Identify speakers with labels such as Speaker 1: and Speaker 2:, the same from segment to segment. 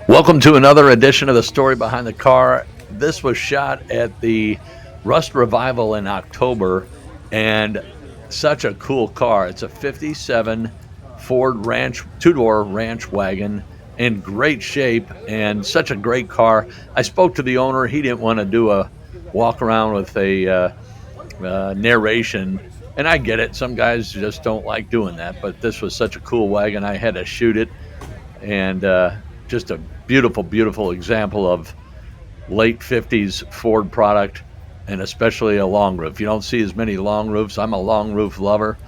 Speaker 1: Welcome to another edition of the Story Behind the Car. This was shot at the Rust Revival in October, and such a cool car. It's a 57 Ford Ranch, two-door ranch wagon in great shape and such a great car. I spoke to the owner. He didn't want to do a walk around with a narration, and I get it. Some guys just don't like doing that, but this was such a cool wagon. I had to shoot it, and just a beautiful, beautiful example of late 50s Ford product, and especially a long roof. You don't see as many long roofs. I'm a long roof lover.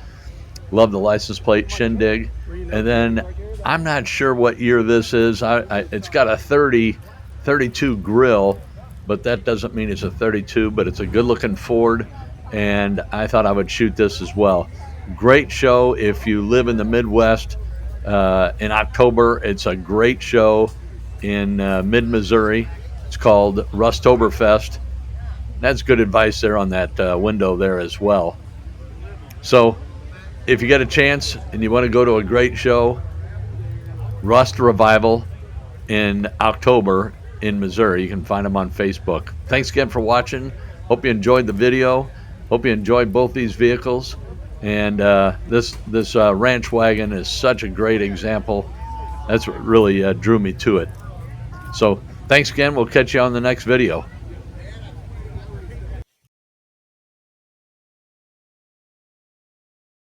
Speaker 1: Love the license plate shindig. And then I'm not sure what year this is. It's got a 32 grill, but that doesn't mean it's a 32, but it's a good looking Ford, and I thought I would shoot this as well. Great show if you live in the Midwest. In October, it's a great show in mid-Missouri. It's called Rustoberfest. That's good advice there on that window there as well. So if you get a chance and you want to go to a great show, Rust Revival in October in Missouri, you can find them on Facebook. Thanks again for watching. Hope you enjoyed the video. Hope you enjoyed both these vehicles. And this ranch wagon is such a great example. That's what really drew me to it. So thanks again. We'll catch you on the next video.